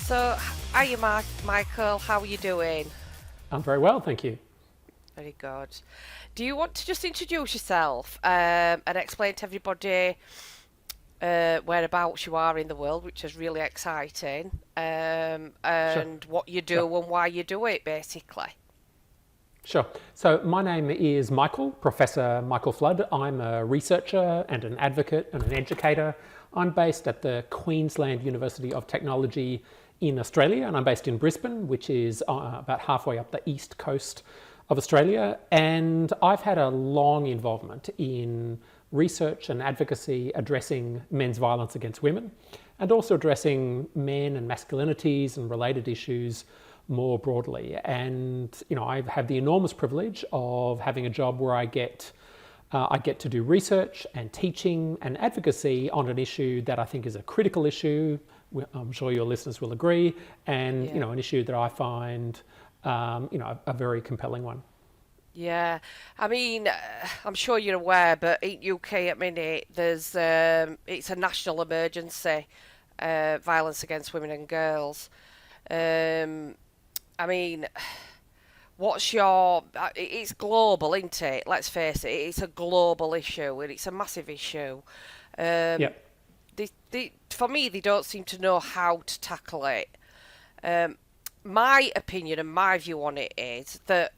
So, hiya, Michael. How are you doing? I'm very well, thank you. Very good. Do you want to just introduce yourself and explain to everybody whereabouts you are in the world, which is really exciting, Sure, and what you sure, do and why you do it, basically? sure. So my name is Michael, Professor Michael Flood. I'm a researcher and an advocate and an educator. I'm based at the Queensland University of Technology in Australia, and I'm based in Brisbane, which is about halfway up the east coast of Australia. And I've had a long involvement in research and advocacy addressing men's violence against women and also addressing men and masculinities and related issues more broadly. And I have the enormous privilege of having a job where I get to do research and teaching and advocacy on an issue that I think is a critical issue. I'm sure your listeners will agree, and Yeah. an issue that I find a very compelling one. Yeah, I mean, I'm sure you're aware, but in UK at minute, there's it's a national emergency, violence against women and girls. Um, I mean, what's your? It's global, isn't it? Let's face it, it's a global issue and it's a massive issue. Yeah. Um, for me, they don't seem to know how to tackle it. Um, my opinion and my view on it is that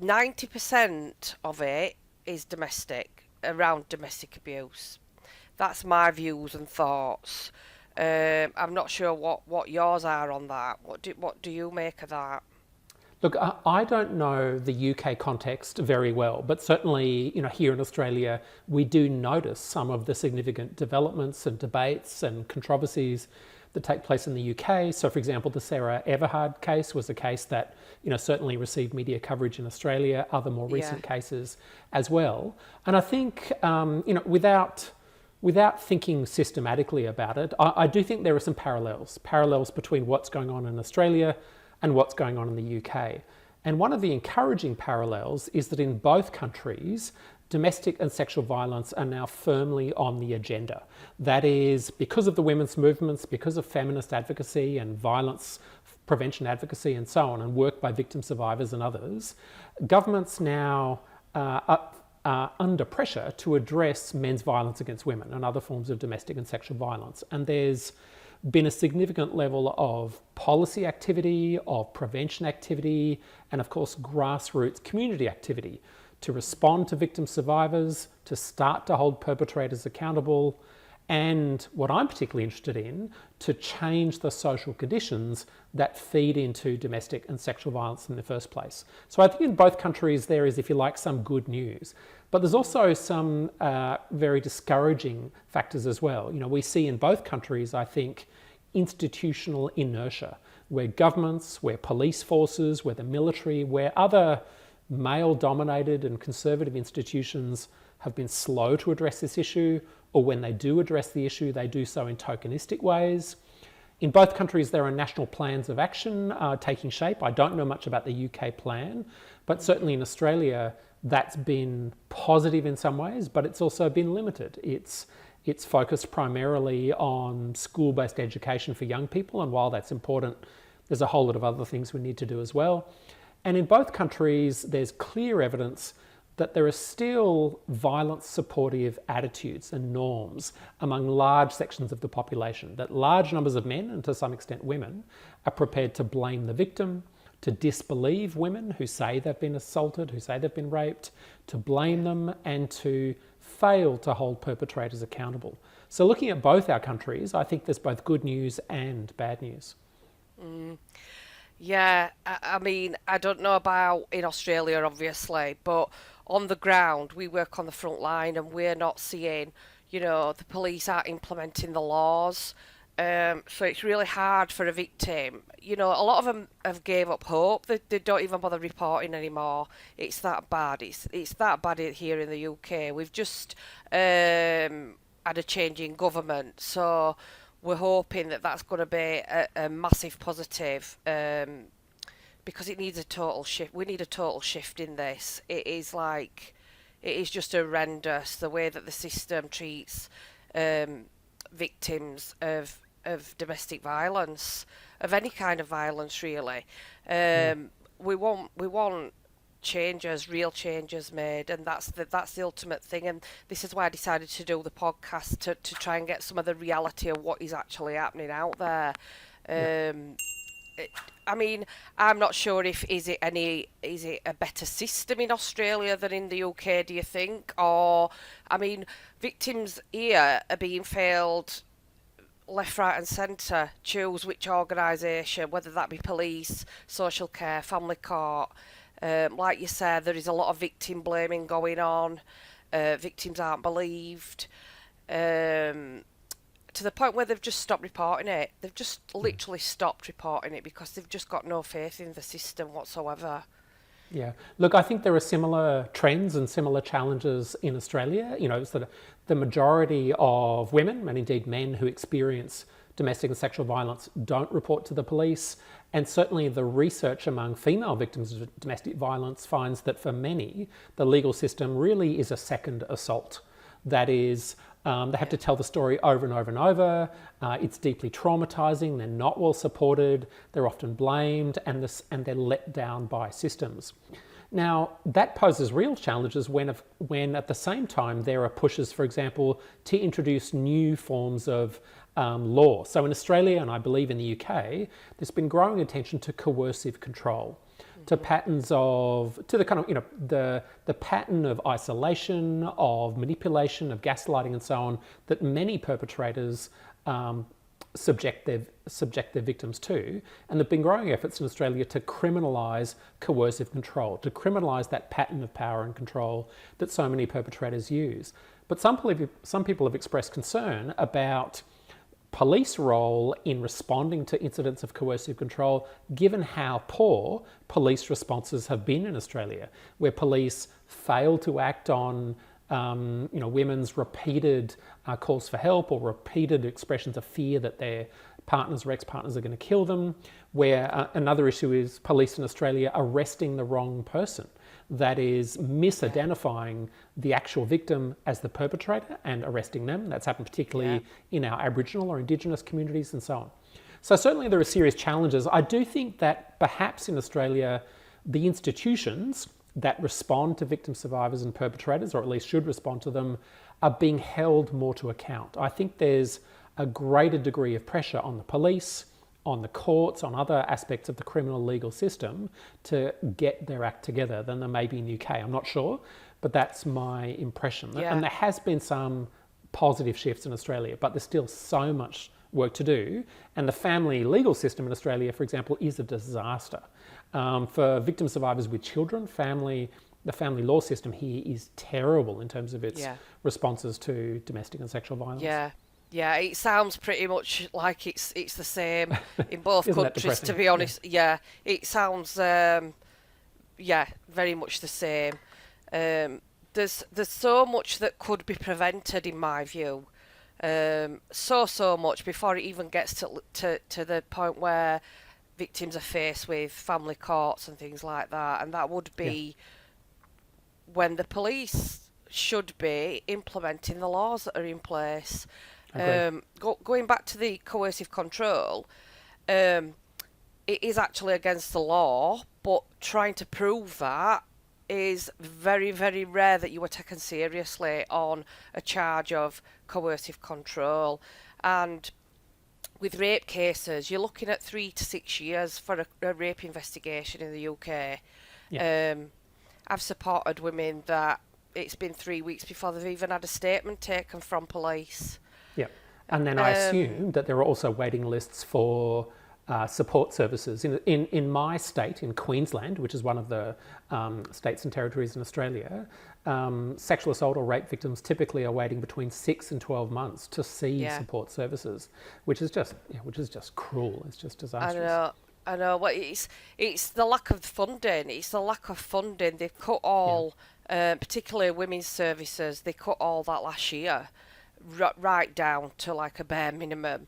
90% of it is domestic, around domestic abuse. That's my views and thoughts. I'm not sure what yours are on that. What do you make of that? Look, I don't know the UK context very well, but certainly, here in Australia, we do notice some of the significant developments and debates and controversies that take place in the UK. So, for example, the Sarah Everard case was a case that, certainly received media coverage in Australia, other more Yeah, recent cases as well. And I think, without thinking systematically about it, I do think there are some parallels between what's going on in Australia and what's going on in the UK. And one of the encouraging parallels is that in both countries, domestic and sexual violence are now firmly on the agenda. That is, because of the women's movements, because of feminist advocacy and violence prevention advocacy and so on, and work by victim survivors and others, governments now are under pressure to address men's violence against women and other forms of domestic and sexual violence. And there's been a significant level of policy activity, of prevention activity, and of course, grassroots community activity to respond to victim survivors, to start to hold perpetrators accountable, and what I'm particularly interested in, to change the social conditions that feed into domestic and sexual violence in the first place. So I think in both countries there is, if you like, some good news. But there's also some very discouraging factors as well. We see in both countries, I think, institutional inertia, where governments, where police forces, where the military, where other male-dominated and conservative institutions have been slow to address this issue, or when they do address the issue, they do so in tokenistic ways. In both countries, there are national plans of action taking shape. I don't know much about the UK plan, but certainly in Australia, that's been positive in some ways, but it's also been limited. It's focused primarily on school-based education for young people, and while that's important, there's a whole lot of other things we need to do as well. And in both countries, there's clear evidence that there are still violence-supportive attitudes and norms among large sections of the population, that large numbers of men, and to some extent women, are prepared to blame the victim, to disbelieve women who say they've been assaulted, who say they've been raped, to blame them, and to fail to hold perpetrators accountable. So looking at both our countries, I think there's both good news and bad news. yeah. I mean, I don't know about in Australia, obviously, but on the ground, we work on the front line, and we're not seeing, the police aren't implementing the laws. So it's really hard for a victim. A lot of them have gave up hope. They don't even bother reporting anymore. It's that bad. It's that bad here in the UK. We've just had a change in government, so we're hoping that that's going to be a massive positive. Because it needs a total shift. We need a total shift in this. It is just horrendous the way that the system treats victims of of domestic violence, of any kind of violence really. We want changes, real changes made, and that's the ultimate thing. And this is why I decided to do the podcast, to try and get some of the reality of what is actually happening out there. Yeah. It, I mean, I'm not sure if is it a better system in Australia than in the UK, do you think? Or, I mean, victims here are being failed left, right, and centre. Choose which organisation, whether that be police, social care, family court. Like you said, there is a lot of victim blaming going on. Victims aren't believed. To the point where they've just stopped reporting it. They've just literally stopped reporting it because they've just got no faith in the system whatsoever. Yeah. Look, I think there are similar trends and similar challenges in Australia. You know, sort of the majority of women and indeed men who experience domestic and sexual violence don't report to the police. And certainly the research among female victims of domestic violence finds that for many, the legal system really is a second assault. That is, they have to tell the story over and over and over. It's deeply traumatizing. They're not well supported. They're often blamed, and they're let down by systems. Now, that poses real challenges when at the same time there are pushes, for example, to introduce new forms of law. So in Australia, and I believe in the UK, there's been growing attention to coercive control, to patterns of, to the kind of, you know, the pattern of isolation, of manipulation, of gaslighting and so on, that many perpetrators subject their victims to. And there have been growing efforts in Australia to criminalise coercive control, to criminalise that pattern of power and control that so many perpetrators use. But some people have expressed concern about police role in responding to incidents of coercive control, given how poor police responses have been in Australia, where police fail to act on women's repeated calls for help or repeated expressions of fear that their partners or ex-partners are going to kill them, where another issue is police in Australia arresting the wrong person. That is, misidentifying the actual victim as the perpetrator and arresting them. That's happened particularly in our Aboriginal or Indigenous communities and so on. So certainly there are serious challenges. I do think that perhaps in Australia, the institutions that respond to victim survivors and perpetrators, or at least should respond to them, are being held more to account. I think there's a greater degree of pressure on the police, on the courts, on other aspects of the criminal legal system to get their act together than there may be in the UK. I'm not sure, but that's my impression. Yeah. And there has been some positive shifts in Australia, but there's still so much work to do. And the family legal system in Australia, for example, is a disaster. For victim survivors with children, the family law system here is terrible in terms of its responses to domestic and sexual violence. Yeah, it sounds pretty much like it's the same in both countries, to be honest. Yeah, it sounds very much the same. There's so much that could be prevented, in my view. So much before it even gets to the point where victims are faced with family courts and things like that, and that would be when the police should be implementing the laws that are in place. Going back to the coercive control, it is actually against the law, but trying to prove that is very, very rare that you are taken seriously on a charge of coercive control. And with rape cases, you're looking at 3 to 6 years for a rape investigation in the UK. I've supported women that it's been 3 weeks before they've even had a statement taken from police. Yeah, and then I assume that there are also waiting lists for support services. In my state, in Queensland, which is one of the states and territories in Australia, sexual assault or rape victims typically are waiting between 6 and 12 months to see support services, which is just cruel. It's just disastrous. I know. Well, it's the lack of funding. It's the lack of funding. They've cut all, particularly women's services. They cut all that last year, right down to like a bare minimum.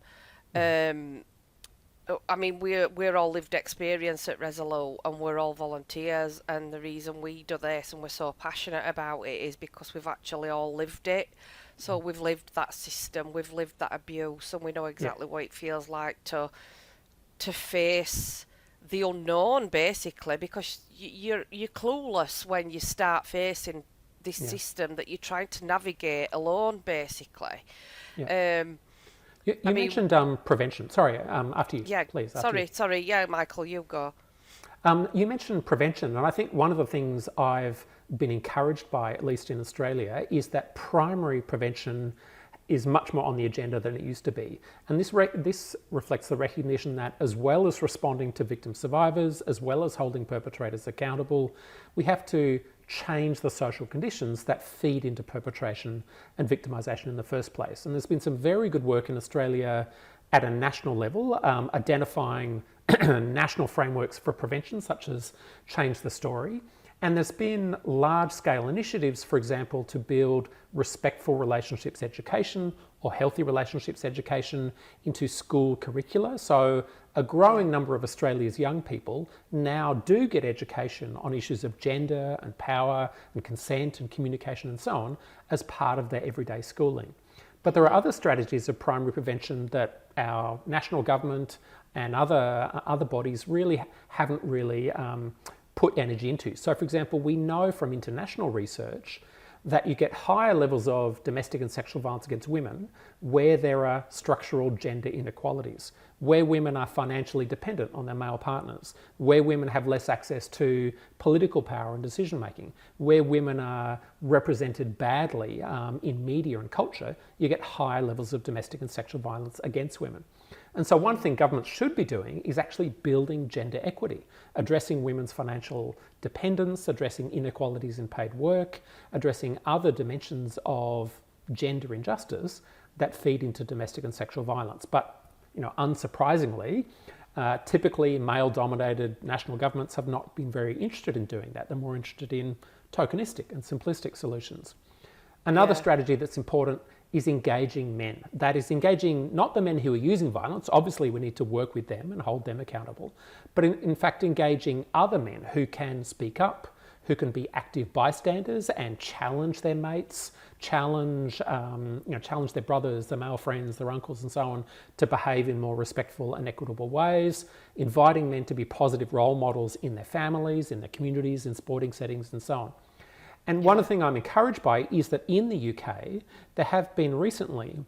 I mean, we're all lived experience at Resolute, and we're all volunteers. And the reason we do this and we're so passionate about it is because we've actually all lived it. So we've lived that system, we've lived that abuse, and we know Yeah. exactly what it feels like to face the unknown, basically, because you're clueless when you start facing this Yeah. system that you're trying to navigate alone, basically. Yeah. Um, I You mean, mentioned prevention. Sorry, after you, yeah, please, after you. sorry, yeah, Michael, you go. You mentioned prevention, and I think one of the things I've been encouraged by, at least in Australia, is that primary prevention is much more on the agenda than it used to be. And this reflects the recognition that, as well as responding to victim survivors, as well as holding perpetrators accountable, we have to change the social conditions that feed into perpetration and victimisation in the first place. And there's been some very good work in Australia at a national level, identifying national frameworks for prevention, such as Change the Story. And there's been large-scale initiatives, for example, to build respectful relationships education or healthy relationships education into school curricula. So a growing number of Australia's young people now do get education on issues of gender and power and consent and communication and so on as part of their everyday schooling. But there are other strategies of primary prevention that our national government and other bodies really haven't really put energy into. So, for example, we know from international research that you get higher levels of domestic and sexual violence against women where there are structural gender inequalities, where women are financially dependent on their male partners, where women have less access to political power and decision making, where women are represented badly in media and culture, you get higher levels of domestic and sexual violence against women. And so one thing governments should be doing is actually building gender equity, addressing women's financial dependence, addressing inequalities in paid work, addressing other dimensions of gender injustice that feed into domestic and sexual violence. But, unsurprisingly, typically male-dominated national governments have not been very interested in doing that. They're more interested in tokenistic and simplistic solutions. Another strategy that's important is engaging men. That is engaging not the men who are using violence, obviously we need to work with them and hold them accountable, but in fact engaging other men who can speak up, who can be active bystanders and challenge their mates, challenge their brothers, their male friends, their uncles and so on to behave in more respectful and equitable ways, inviting men to be positive role models in their families, in their communities, in sporting settings and so on. And one of the things I'm encouraged by is that in the UK, there have been recently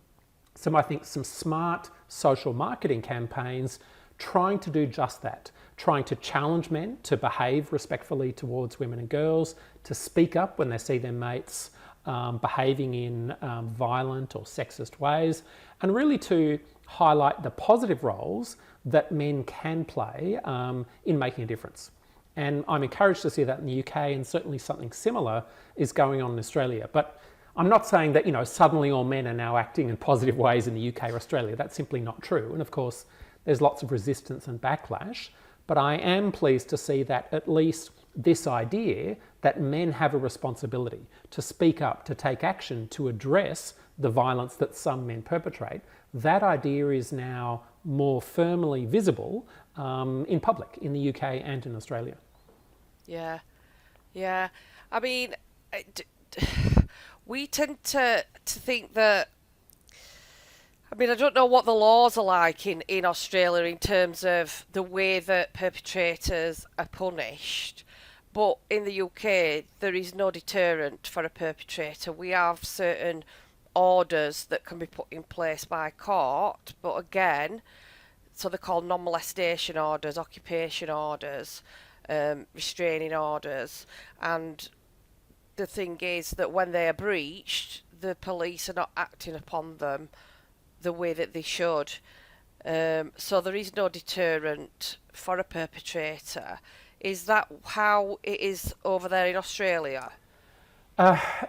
some smart social marketing campaigns trying to do just that, trying to challenge men to behave respectfully towards women and girls, to speak up when they see their mates behaving in violent or sexist ways, and really to highlight the positive roles that men can play in making a difference. And I'm encouraged to see that in the UK, and certainly something similar is going on in Australia. But I'm not saying that, suddenly all men are now acting in positive ways in the UK or Australia. That's simply not true. And of course, there's lots of resistance and backlash. But I am pleased to see that at least this idea that men have a responsibility to speak up, to take action, to address the violence that some men perpetrate, that idea is now more firmly visible in public in the UK and in Australia. Yeah. I mean, we tend to think that. I mean, I don't know what the laws are like in Australia in terms of the way that perpetrators are punished. But in the UK, there is no deterrent for a perpetrator. We have certain orders that can be put in place by court, but again, so they're called non-molestation orders, occupation orders, restraining orders, and the thing is that when they are breached, the police are not acting upon them the way that they should. So there is no deterrent for a perpetrator. Is that how it is over there in Australia?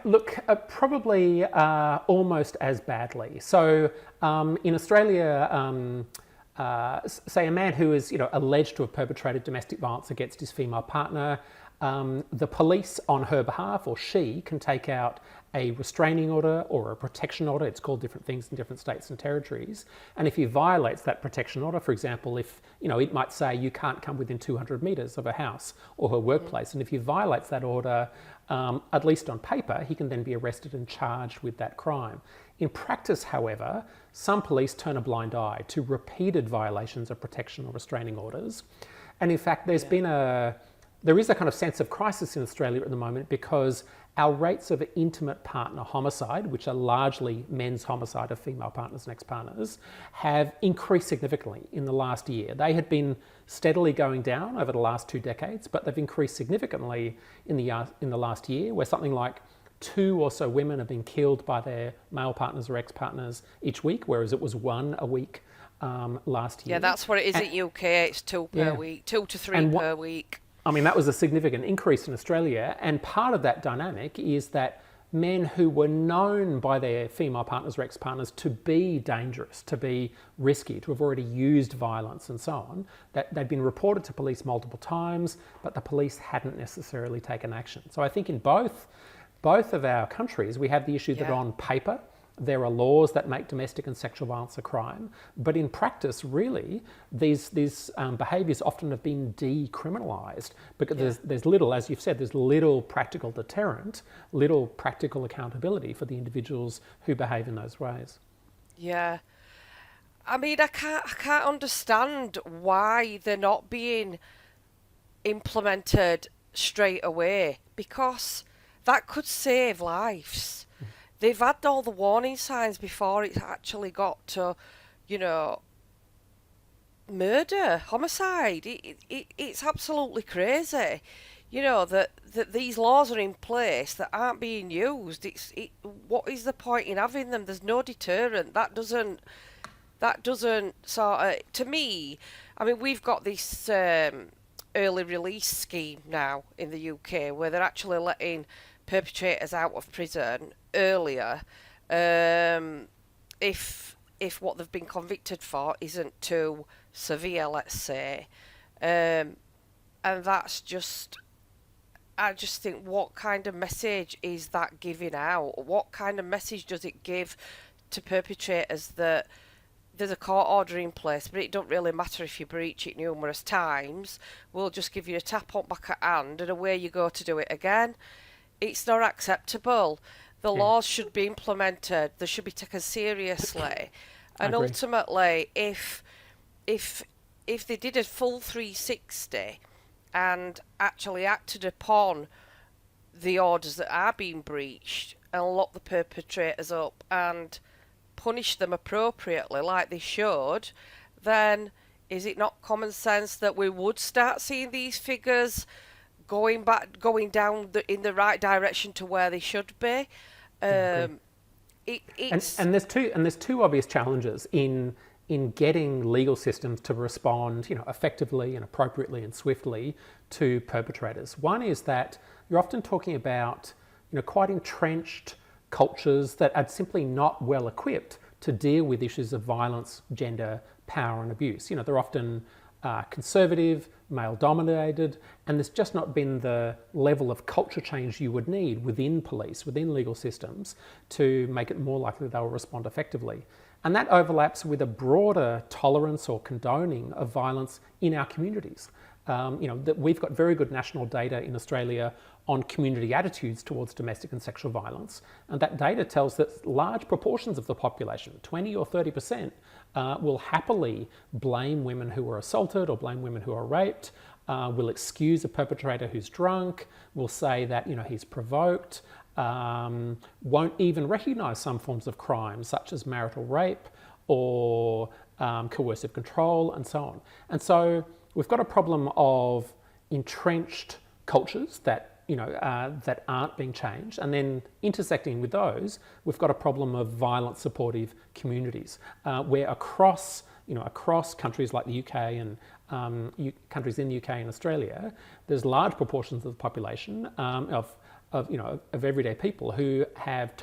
Look, probably almost as badly. So in Australia, say a man who is alleged to have perpetrated domestic violence against his female partner, the police on her behalf, or she, can take out a restraining order or a protection order. It's called different things in different states and territories. And if he violates that protection order, for example, if it might say you can't come within 200 metres of her house or her workplace, and if he violates that order, at least on paper, he can then be arrested and charged with that crime. In practice, however, some police turn a blind eye to repeated violations of protection or restraining orders. And in fact, there is a kind of sense of crisis in Australia at the moment because our rates of intimate partner homicide, which are largely men's homicide of female partners and ex-partners, have increased significantly in the last year. They had been steadily going down over the last 2 decades, but they've increased significantly in the last year, where something like 2 or so women have been killed by their male partners or ex-partners each week, whereas it was 1 a week last year. Yeah, that's what it is at UK. It's 2 per week, 2 to 3 per week. I mean, that was a significant increase in Australia, and part of that dynamic is that men who were known by their female partners or ex-partners to be dangerous, to be risky, to have already used violence and so on, that they'd been reported to police multiple times, but the police hadn't necessarily taken action. So I think in both of our countries, we have the issue that on paper, there are laws that make domestic and sexual violence a crime, but in practice, really, these behaviours often have been decriminalised because there's little, as you've said, there's little practical deterrent, little practical accountability for the individuals who behave in those ways. Yeah. I mean, I can't understand why they're not being implemented straight away, because that could save lives. They've had all the warning signs before it's actually got to, murder, homicide. It's absolutely crazy, that these laws are in place that aren't being used. What is the point in having them? There's no deterrent. That doesn't sort of, to me, I mean, we've got this early release scheme now in the UK where they're actually letting perpetrators out of prison earlier if what they've been convicted for isn't too severe, let's say, and that's just, I just think, what kind of message is that giving out? What kind of message does it give to perpetrators that there's a court order in place, but it don't really matter if you breach it numerous times, we'll just give you a tap on back of hand and away you go to do it again? It's not acceptable. The laws should be implemented. They should be taken seriously. And ultimately, if they did a full 360 and actually acted upon the orders that are being breached and lock the perpetrators up and punish them appropriately like they should, then is it not common sense that we would start seeing these figures going down in the right direction to where they should be? And there's two obvious challenges in getting legal systems to respond, effectively and appropriately and swiftly to perpetrators. One is that you're often talking about, quite entrenched cultures that are simply not well equipped to deal with issues of violence, gender, power and abuse. They're often conservative, male-dominated, and there's just not been the level of culture change you would need within police, within legal systems, to make it more likely they'll respond effectively. And that overlaps with a broader tolerance or condoning of violence in our communities. That we've got very good national data in Australia on community attitudes towards domestic and sexual violence. And that data tells that large proportions of the population, 20 or 30%, will happily blame women who were assaulted or blame women who are raped, will excuse a perpetrator who's drunk, will say that he's provoked, won't even recognise some forms of crime such as marital rape or coercive control and so on. And so we've got a problem of entrenched cultures that that aren't being changed, and then intersecting with those, we've got a problem of violent supportive communities, where across countries like the UK and countries in the UK and Australia, there's large proportions of the population of everyday people who have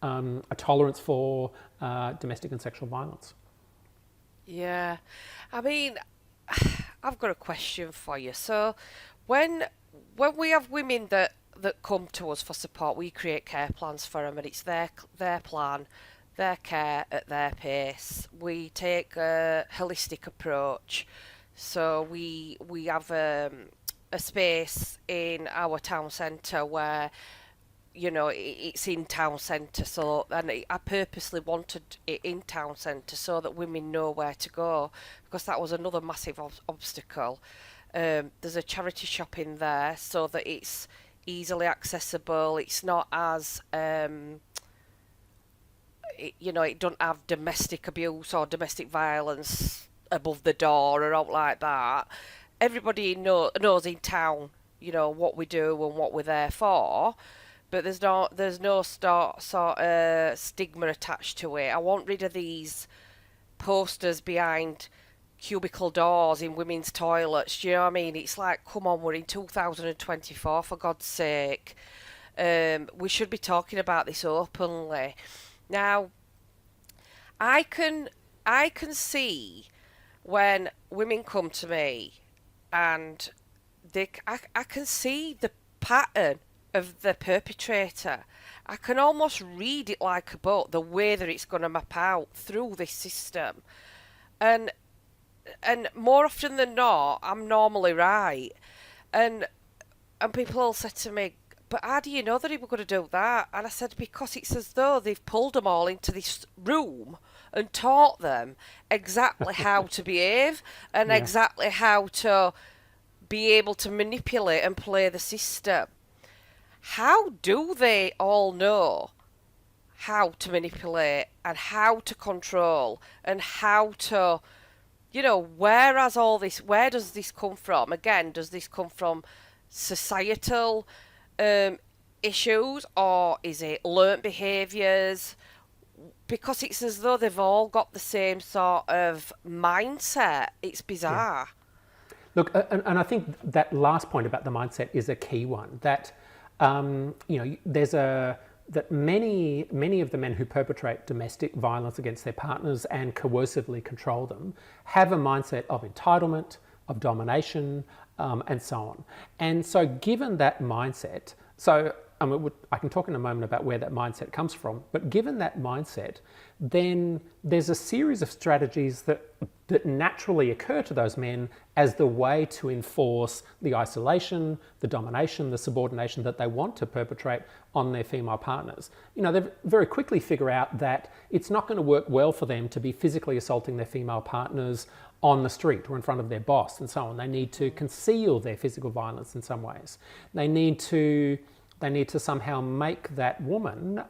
a tolerance for domestic and sexual violence. Yeah, I mean, I've got a question for you. So, when we have women that come to us for support, we create care plans for them, and it's their plan, their care at their pace. We take a holistic approach. So we have a space in our town centre where, it's in town centre. So, I purposely wanted it in town centre so that women know where to go, because that was another massive obstacle. There's a charity shop in there so that it's easily accessible. It's not as it don't have domestic abuse or domestic violence above the door or out like that. Everybody knows in town, what we do and what we're there for, but there's no sort of stigma attached to it. I want rid of these posters behind cubicle doors in women's toilets. Do you know what I mean? It's like, come on, we're in 2024, for God's sake. We should be talking about this openly. Now, I can see when women come to me and I can see the pattern of the perpetrator. I can almost read it like a book, the way that it's going to map out through this system. And more often than not, I'm normally right. And people all said to me, but how do you know that he was going to do that? And I said, because it's as though they've pulled them all into this room and taught them exactly how to behave and exactly how to be able to manipulate and play the system. How do they all know how to manipulate and how to control and how to, where does this come from? Again, does this come from societal issues, or is it learnt behaviours? Because it's as though they've all got the same sort of mindset. It's bizarre. Yeah. Look, and I think that last point about the mindset is a key one. That that many of the men who perpetrate domestic violence against their partners and coercively control them have a mindset of entitlement, of domination, and so on. And so given that mindset, I can talk in a moment about where that mindset comes from, but given that mindset, then there's a series of strategies that naturally occur to those men as the way to enforce the isolation, the domination, the subordination that they want to perpetrate on their female partners. They very quickly figure out that it's not going to work well for them to be physically assaulting their female partners on the street or in front of their boss and so on. They need to conceal their physical violence in some ways. They need to somehow make that woman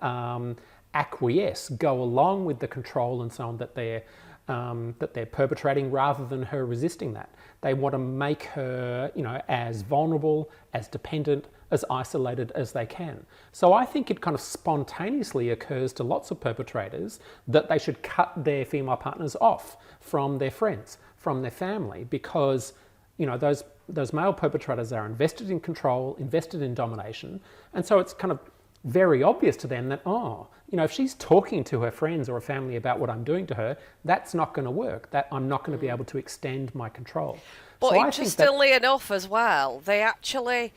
acquiesce, go along with the control and so on that they're perpetrating, rather than her resisting that. They want to make her, as vulnerable, as dependent, as isolated as they can. So I think it kind of spontaneously occurs to lots of perpetrators that they should cut their female partners off from their friends, from their family, because those male perpetrators are invested in control, invested in domination, and so it's kind of very obvious to them that, if she's talking to her friends or her family about what I'm doing to her, that's not going to work, that I'm not going to be able to extend my control. But so interestingly enough as well, they actually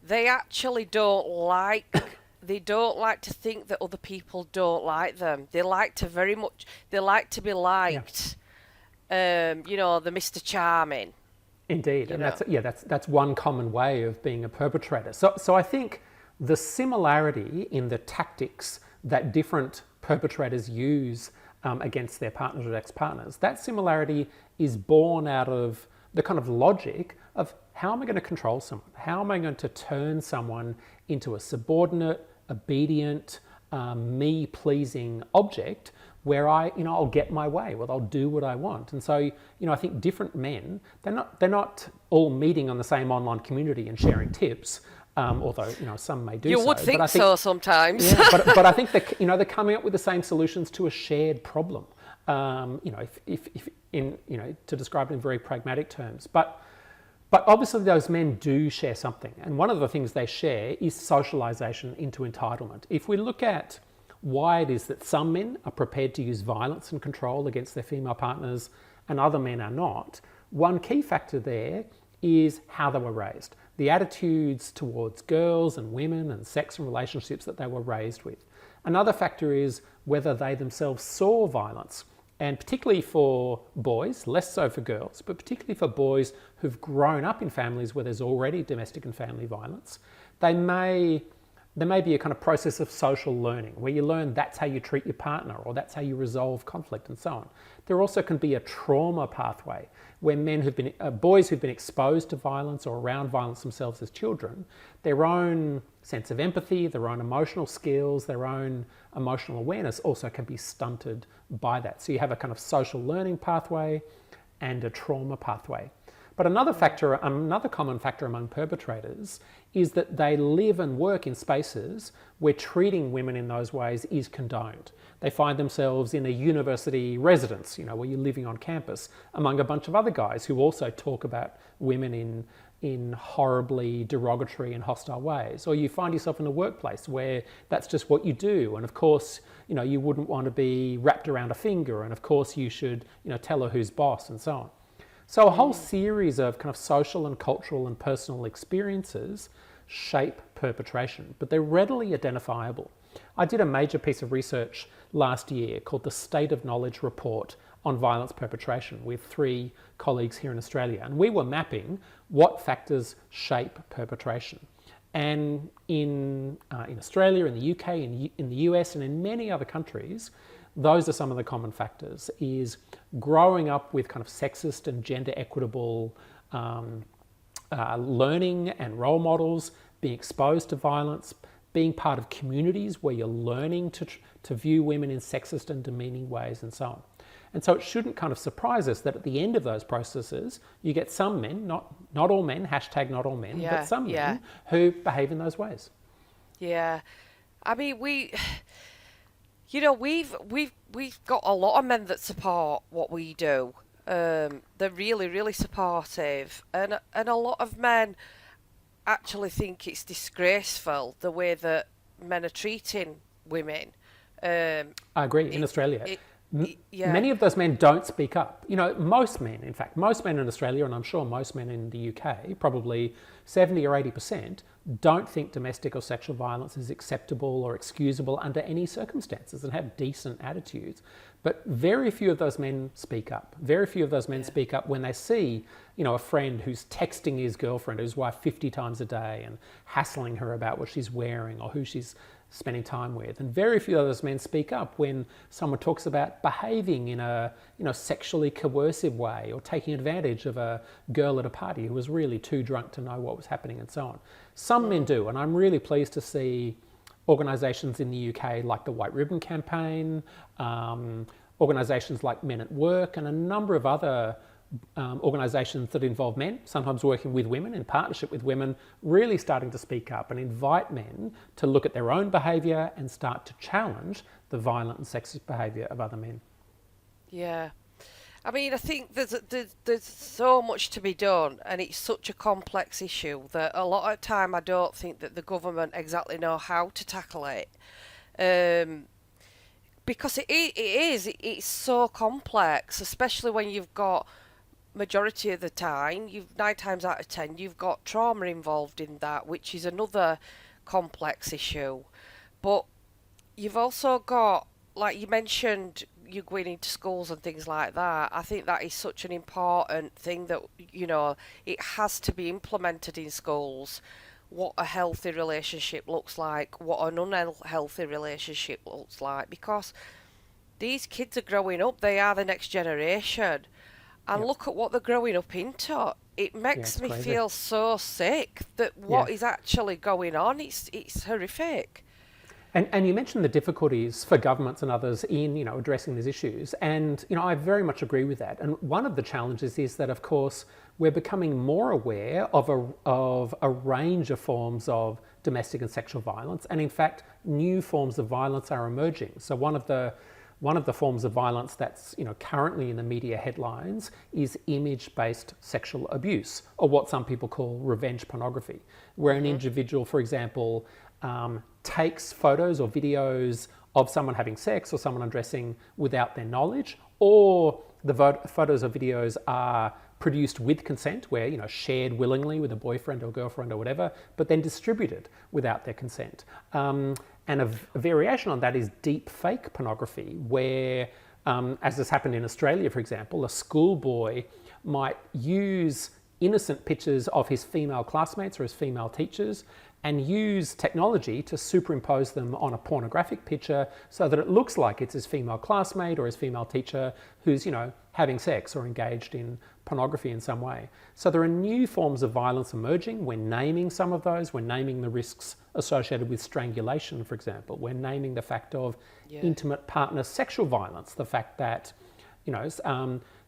don't like to think that other people don't like them. They like to be liked. The Mr. Charming. Indeed, and that's one common way of being a perpetrator. So I think the similarity in the tactics that different perpetrators use against their partners or ex-partners, that similarity is born out of the kind of logic of, how am I going to control someone? How am I going to turn someone into a subordinate, obedient, me-pleasing object where I'll get my way, well, I'll do what I want. And so, I think different men, they're not all meeting on the same online community and sharing tips, although, some may do so. You would think so sometimes. Yeah, but I think that, they're coming up with the same solutions to a shared problem, to describe it in very pragmatic terms. But obviously those men do share something. And one of the things they share is socialization into entitlement. If we look at why it is that some men are prepared to use violence and control against their female partners and other men are not, one key factor there is how they were raised. The attitudes towards girls and women and sex and relationships that they were raised with. Another factor is whether they themselves saw violence And particularly for boys, less so for girls, but particularly for boys who've grown up in families where there's already domestic and family violence, there may be a kind of process of social learning where you learn that's how you treat your partner or that's how you resolve conflict and so on. There also can be a trauma pathway where boys who've been exposed to violence or around violence themselves as children, their own sense of empathy, their own emotional skills, their own emotional awareness also can be stunted by that. So you have a kind of social learning pathway and a trauma pathway. But another common factor among perpetrators is that they live and work in spaces where treating women in those ways is condoned. They find themselves in a university residence, where you're living on campus among a bunch of other guys who also talk about women in horribly derogatory and hostile ways. Or you find yourself in a workplace where that's just what you do. And of course, you wouldn't want to be wrapped around a finger. And of course you should, tell her who's boss and so on. So a whole series of kind of social and cultural and personal experiences shape perpetration, but they're readily identifiable. I did a major piece of research last year called the State of Knowledge Report on Violence Perpetration with 3 colleagues here in Australia, and we were mapping what factors shape perpetration. And in Australia, in the UK, in the US, and in many other countries, those are some of the common factors, is growing up with kind of sexist and gender equitable learning and role models, being exposed to violence, being part of communities where you're learning to view women in sexist and demeaning ways and so on. And so it shouldn't kind of surprise us that at the end of those processes, you get some men, not all men, hashtag not all men, but some men who behave in those ways. Yeah. I mean, we've got a lot of men that support what we do. They're really, really supportive, and a lot of men actually think it's disgraceful the way that men are treating women. I agree. In Australia, many of those men don't speak up. Most men in Australia, and I'm sure most men in the UK, probably 70 or 80%, don't think domestic or sexual violence is acceptable or excusable under any circumstances and have decent attitudes. But very few of those men speak up. Very few of those men speak up when they see, a friend who's texting his girlfriend, his wife 50 times a day and hassling her about what she's wearing or who she's spending time with. And very few of those men speak up when someone talks about behaving in a sexually coercive way or taking advantage of a girl at a party who was really too drunk to know what was happening and so on. Some men do, and I'm really pleased to see organisations in the UK like the White Ribbon Campaign, organisations like Men at Work, and a number of other organisations that involve men, sometimes working with women in partnership with women, really starting to speak up and invite men to look at their own behaviour and start to challenge the violent and sexist behaviour of other men. Yeah. I mean, I think there's so much to be done, and it's such a complex issue that a lot of time I don't think that the government exactly know how to tackle it. Because it's so complex, especially when you've got majority of the time, 9 times out of 10, you've got trauma involved in that, which is another complex issue. But you've also got, like you mentioned, you going into schools and things like that. I think that is such an important thing that, it has to be implemented in schools. What a healthy relationship looks like, what an unhealthy relationship looks like, because these kids are growing up, they are the next generation. And look at what they're growing up into. It makes me feel so sick that what is actually going on. It's horrific. And you mentioned the difficulties for governments and others in, addressing these issues. And, I very much agree with that. And one of the challenges is that, of course, we're becoming more aware of a range of forms of domestic and sexual violence. And in fact, new forms of violence are emerging. So one of the forms of violence that's currently in the media headlines is image-based sexual abuse, or what some people call revenge pornography, where an individual, for example, takes photos or videos of someone having sex or someone undressing without their knowledge, or the photos or videos are produced with consent, where shared willingly with a boyfriend or girlfriend or whatever, but then distributed without their consent. And a variation on that is deep fake pornography, where as has happened in Australia, for example, a schoolboy might use innocent pictures of his female classmates or his female teachers and use technology to superimpose them on a pornographic picture so that it looks like it's his female classmate or his female teacher who's, having sex or engaged in pornography in some way. So there are new forms of violence emerging. We're naming some of those. We're naming the risks associated with strangulation, for example. We're naming the fact of intimate partner sexual violence, the fact that,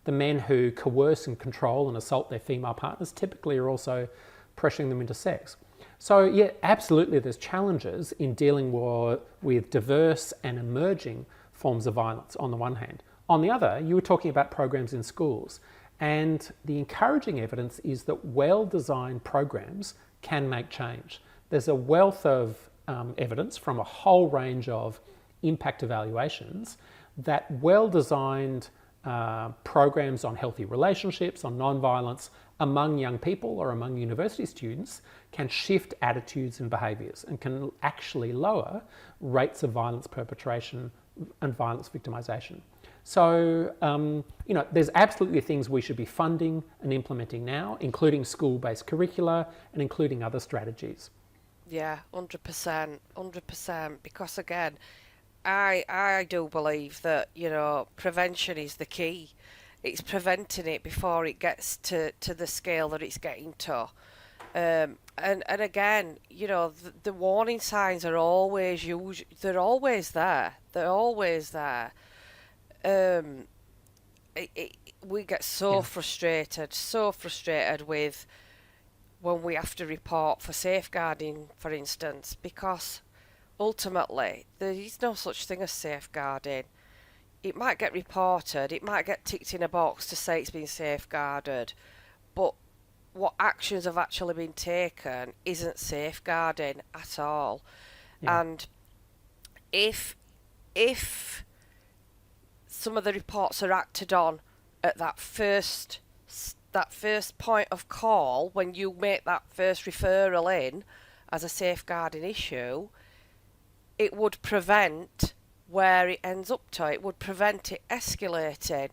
the men who coerce and control and assault their female partners typically are also pressuring them into sex. So yeah, absolutely there's challenges in dealing with diverse and emerging forms of violence on the one hand. On the other, you were talking about programs in schools, and the encouraging evidence is that well-designed programs can make change. There's a wealth of evidence from a whole range of impact evaluations that well-designed programs on healthy relationships, on non-violence among young people or among university students can shift attitudes and behaviours and can actually lower rates of violence perpetration and violence victimisation. So, there's absolutely things we should be funding and implementing now, including school-based curricula and including other strategies. Yeah, 100%, because again, I do believe that, prevention is the key. It's preventing it before it gets to the scale that it's getting to. And again, the warning signs are always they're always there. They're always there. We get so frustrated with when we have to report for safeguarding, for instance, because ultimately there is no such thing as safeguarding. It might get reported, it might get ticked in a box to say it's been safeguarded, but what actions have actually been taken isn't safeguarding at all. Yeah. And if some of the reports are acted on at that first point of call, when you make that first referral in as a safeguarding issue, it would prevent where it ends up to. It would prevent it escalating.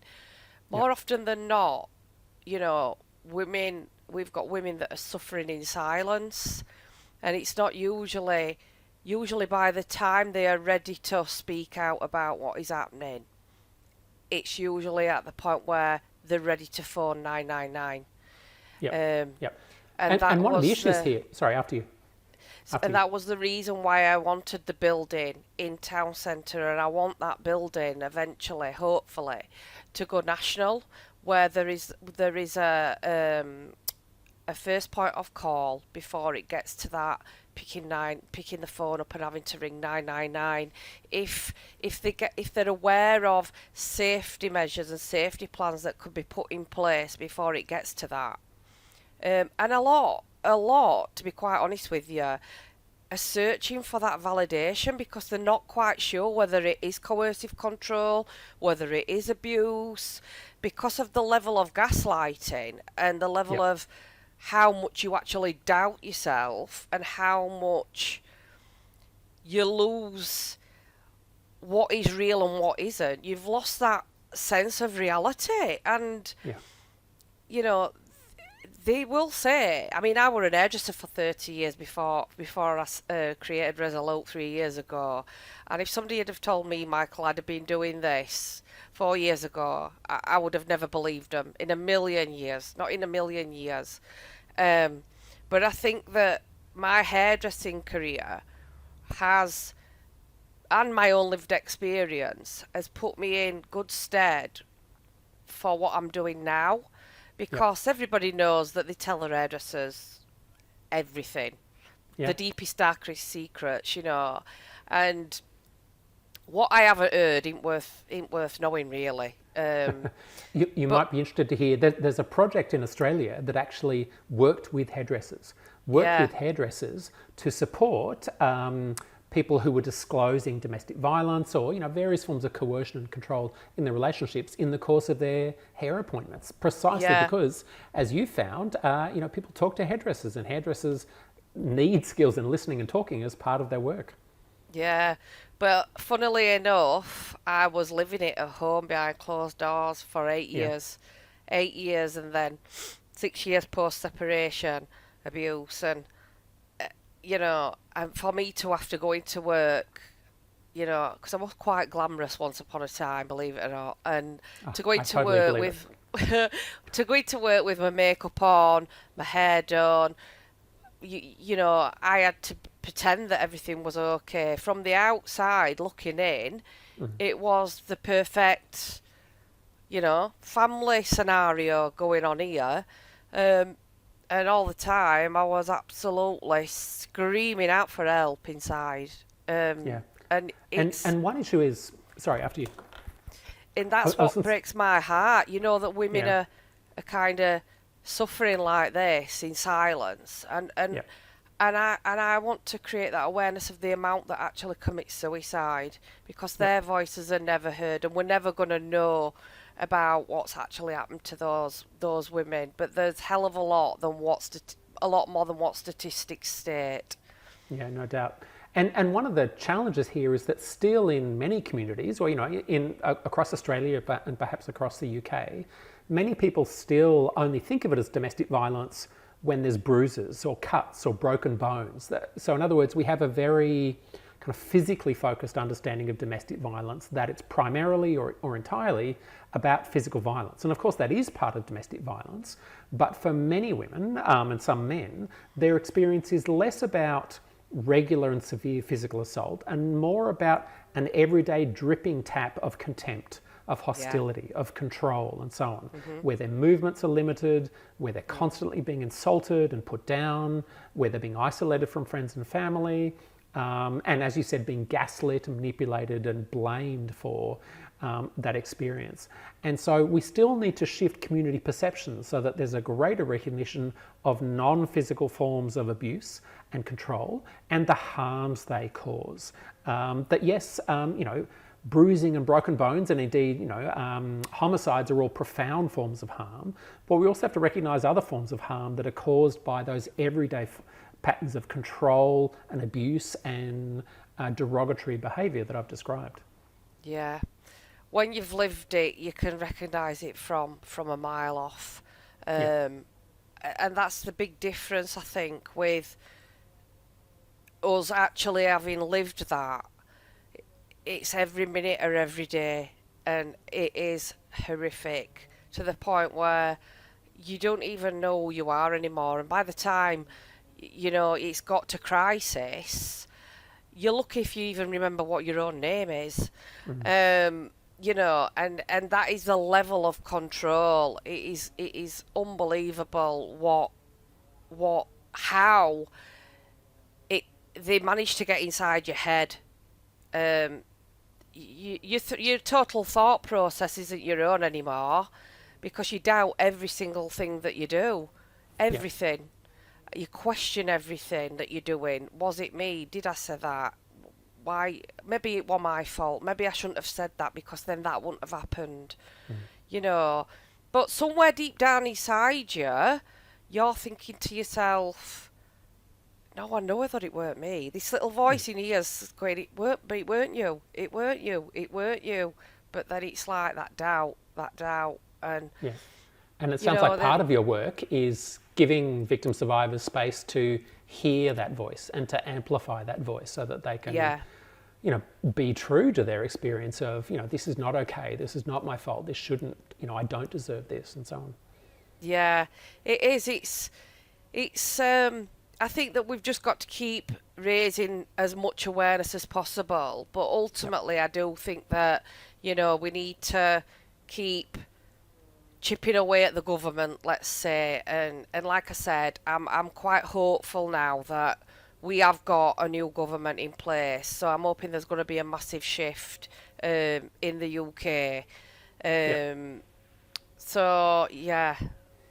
More often than not, we've got women that are suffering in silence, and it's not usually by the time they are ready to speak out about what is happening, it's usually at the point where they're ready to phone 999. And one of the issues here, sorry, after you. That was the reason why I wanted the building in town centre, and I want that building eventually, hopefully, to go national, where there is a first point of call before it gets to that picking the phone up and having to ring 999. If they're aware of safety measures and safety plans that could be put in place before it gets to that, and a lot, to be quite honest with you, are searching for that validation because they're not quite sure whether it is coercive control, whether it is abuse, because of the level of gaslighting and the level of how much you actually doubt yourself and how much you lose what is real and what isn't. You've lost that sense of reality, and they will say, I mean, I were an hairdresser for 30 years before I created Resolute 3 years ago, and if somebody had have told me, Michael, I'd have been doing this 4 years ago, I would have never believed them in a million years, not in a million years. But I think that my hairdressing career has, and my own lived experience, has put me in good stead for what I'm doing now, because everybody knows that they tell their hairdressers everything, the deepest, darkest secrets, and what I haven't heard ain't worth knowing, really. You might be interested to hear that there's a project in Australia that actually worked with hairdressers to support people who were disclosing domestic violence or various forms of coercion and control in their relationships in the course of their hair appointments, precisely because, as you found, people talk to hairdressers, and hairdressers need skills in listening and talking as part of their work. Yeah, But funnily enough, I was living it at home behind closed doors for eight Yeah. years. 8 years, and then 6 years post separation abuse. And, and for me to have to go into work, because I was quite glamorous once upon a time, believe it or not, and Oh, to go I into totally work believe it. with to go into work with my makeup on, my hair done, I had to pretend that everything was okay. From the outside looking in, it was the perfect, family scenario going on here. Um, and all the time I was absolutely screaming out for help inside. Yeah. And And it's and one issue is, sorry, after you. and I, that's I was what gonna s- breaks my heart. That women yeah. are kind of suffering like this in silence, Yeah. and I want to create that awareness of the amount that actually commit suicide, because Yeah. their voices are never heard, and we're never going to know about what's actually happened to those women. But there's hell of a lot a lot more than what statistics state. Yeah, no doubt. And one of the challenges here is that still in many communities, or across Australia, and perhaps across the UK, many people still only think of it as domestic violence when there's bruises or cuts or broken bones. So in other words, we have a very kind of physically focused understanding of domestic violence, that it's primarily or entirely about physical violence. And of course that is part of domestic violence, but for many women and some men, their experience is less about regular and severe physical assault and more about an everyday dripping tap of contempt, of Yeah. hostility, of control, and so on, Mhm. where their movements are limited, where they're constantly being insulted and put down, where they're being isolated from friends and family, and as you said, being gaslit and manipulated and blamed for that experience. And so we still need to shift community perceptions so that there's a greater recognition of non-physical forms of abuse and control and the harms they cause. That yes, bruising and broken bones, and indeed, homicides are all profound forms of harm, but we also have to recognise other forms of harm that are caused by those everyday patterns of control and abuse and derogatory behaviour that I've described. Yeah. When you've lived it, you can recognise it from a mile off. Yeah, And that's the big difference, I think, with us actually having lived that. It's every minute or every day, and it is horrific to the point where you don't even know who you are anymore. And by the time, it's got to crisis, you're lucky if you even remember what your own name is. And that is the level of control. It is unbelievable how it they manage to get inside your head. Um, your total thought process isn't your own anymore, because you doubt every single thing that you do, yeah, everything. You question everything that you're doing. Was it me? Did I say that? Why? Maybe it was my fault. Maybe I shouldn't have said that, because then that wouldn't have happened. You know. But somewhere deep down inside you, you're thinking to yourself, "No, I know that it weren't me." This little voice in ears going, But it weren't you. It weren't you. It weren't you." But then it's like that doubt, and yeah. And it sounds like part then of your work is giving victim survivors space to hear that voice and to amplify that voice so that they can, yeah. be true to their experience of, this is not okay, this is not my fault, this shouldn't, I don't deserve this, and so on. Yeah, it is. It's. I think that we've just got to keep raising as much awareness as possible. But Yep. ultimately, I do think that we need to keep chipping away at the government, let's say. And like I said, I'm quite hopeful now that we have got a new government in place. So I'm hoping there's going to be a massive shift in the UK. Yep. So yeah,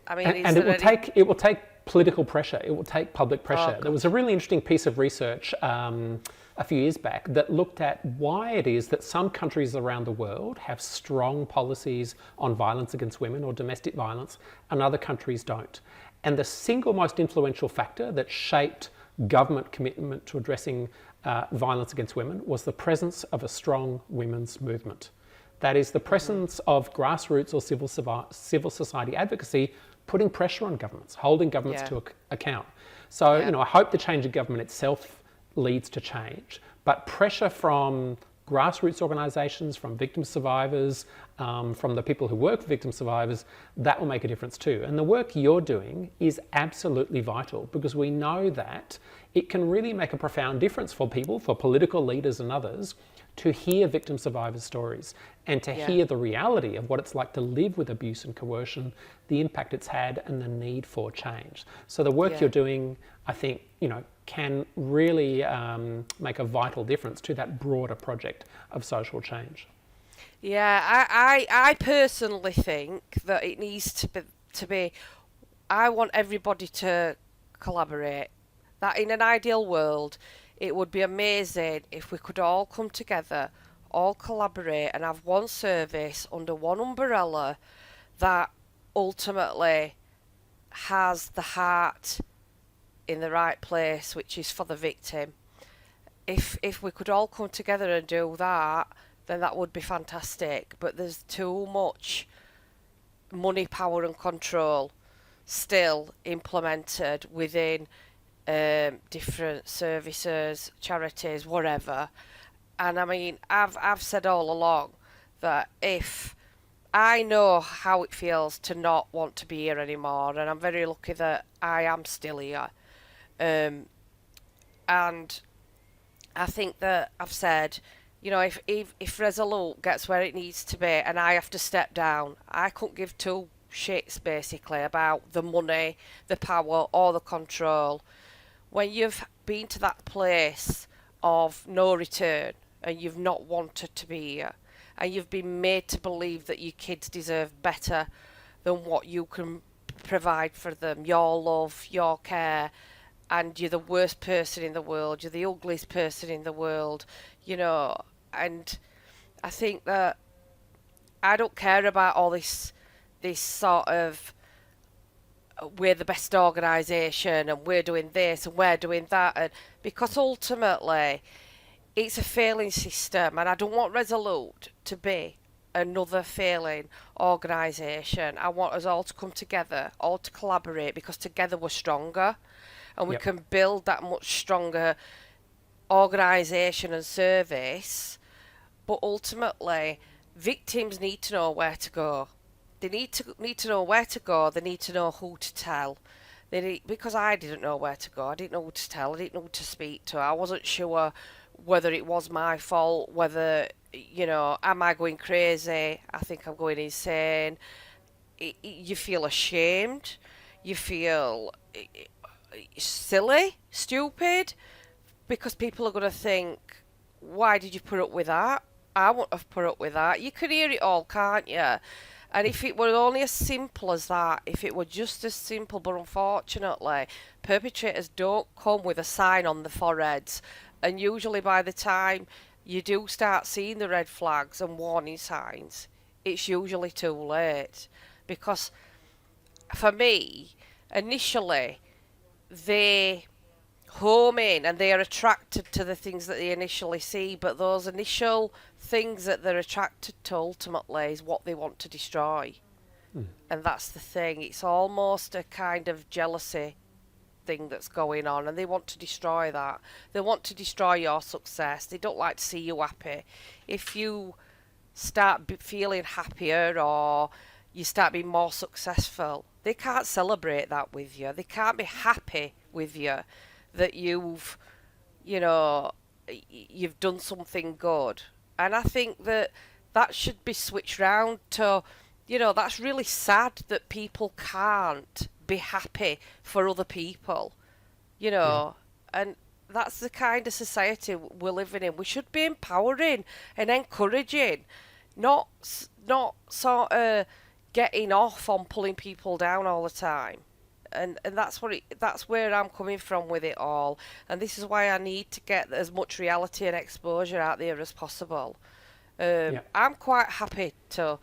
I mean, is And there any? it will take political pressure. It will take public Oh pressure. There was God. a really interesting piece of research a few years back that looked at why it is that some countries around the world have strong policies on violence against women or domestic violence, and other countries don't. And the single most influential factor that shaped government commitment to addressing violence against women was the presence of a strong women's movement. That is the presence of grassroots or civil society advocacy putting pressure on governments, holding governments to account. So, I hope the change of government itself leads to change, but pressure from grassroots organisations, from victim survivors, from the people who work for victim survivors, that will make a difference too. And the work you're doing is absolutely vital, because we know that it can really make a profound difference for people, for political leaders and others, to hear victim survivors' stories and to hear the reality of what it's like to live with abuse and coercion, the impact it's had, and the need for change. So the work you're doing, I think, can really make a vital difference to that broader project of social change. Yeah, I personally think that it needs to be. I want everybody to collaborate. That in an ideal world, it would be amazing if we could all come together, all collaborate, and have one service under one umbrella that ultimately has the heart in the right place, which is for the victim. If we could all come together and do that, then that would be fantastic. But there's too much money, power and control still implemented within different services, charities, whatever. And I mean, I've said all along that if I know how it feels to not want to be here anymore, and I'm very lucky that I am still here. And I think that I've said, if Resolute gets where it needs to be and I have to step down, I couldn't give two shits basically about the money, the power or the control. When you've been to that place of no return and you've not wanted to be here, and you've been made to believe that your kids deserve better than what you can provide for them, your love, your care, and you're the worst person in the world, you're the ugliest person in the world, and I think that I don't care about all this sort of we're the best organisation and we're doing this and we're doing that, and because ultimately it's a failing system, and I don't want Resolute to be another failing organisation. I want us all to come together, all to collaborate, because together we're stronger, and we can build that much stronger organisation and service. But ultimately, victims need to know where to go. They need to know where to go. They need to know who to tell. Because I didn't know where to go. I didn't know who to tell. I didn't know who to speak to. I wasn't sure whether it was my fault, whether, am I going crazy? I think I'm going insane. You feel ashamed. You feel silly, stupid, because people are going to think, why did you put up with that? I wouldn't have put up with that. You can hear it all, can't you? And if it were only as simple as that, if it were just as simple, but unfortunately, perpetrators don't come with a sign on the foreheads. And usually by the time you do start seeing the red flags and warning signs, it's usually too late. Because for me, initially, they home in and they are attracted to the things that they initially see, but those initial things that they're attracted to ultimately is what they want to destroy. And that's the thing, it's almost a kind of jealousy thing that's going on, and they want to destroy that. They want to destroy your success. They don't like to see you happy. If you start feeling happier or you start being more successful, they can't celebrate that with you. They can't be happy with you that you've done something good. And I think that should be switched round to, that's really sad that people can't be happy for other people, and that's the kind of society we're living in. We should be empowering and encouraging, not sort of getting off on pulling people down all the time. And that's where I'm coming from with it all, and this is why I need to get as much reality and exposure out there as possible. I'm quite happy to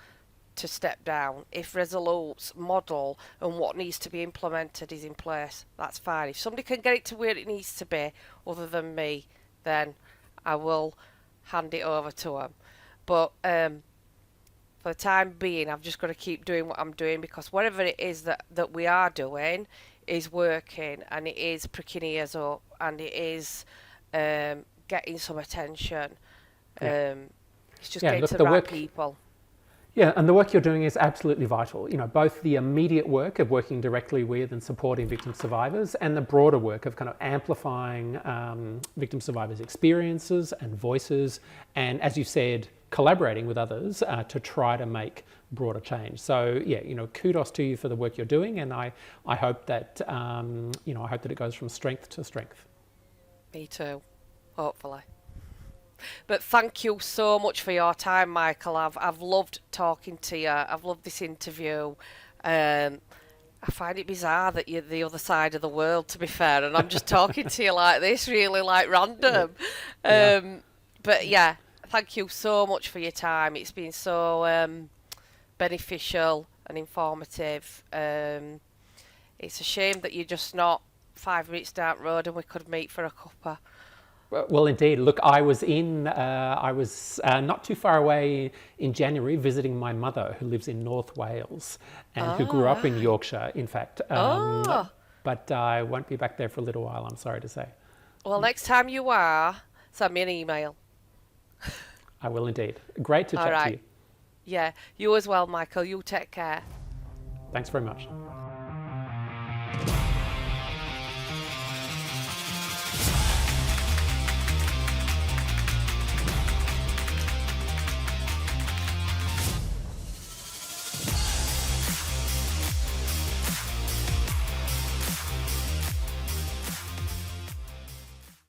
step down if Resolute's model and what needs to be implemented is in place. That's fine. If somebody can get it to where it needs to be, other than me, then I will hand it over to them. But for the time being, I've just got to keep doing what I'm doing, because whatever it is that we are doing is working, and it is pricking ears up, and it is getting some attention. Yeah. It's just Yeah, getting look, to the the right work, people. yeah, and the work you're doing is absolutely vital. You know, both the immediate work of working directly with and supporting victim survivors, and the broader work of kind of amplifying victim survivors' experiences and voices, and as you said, collaborating with others to try to make broader change. So yeah, you know, kudos to you for the work you're doing, and I hope that I hope that it goes from strength to strength. Me too, hopefully. But thank you so much for your time, Michael. I've loved talking to you. I've loved this interview. I find it bizarre that you're the other side of the world, to be fair, and I'm just talking to you like this, really like random. Yeah. But yeah, thank you so much for your time. It's been so beneficial and informative. It's a shame that you're just not 5 minutes down the road and we could meet for a cuppa. Well, indeed. Look, I was not too far away in January visiting my mother, who lives in North Wales and who grew up in Right. Yorkshire, in fact. Oh, But I won't be back there for a little while, I'm sorry to say. well, next time you are, send me an email. I will indeed. Great to All chat to right. you. Yeah, you as well, Michael. You take care. Thanks very much.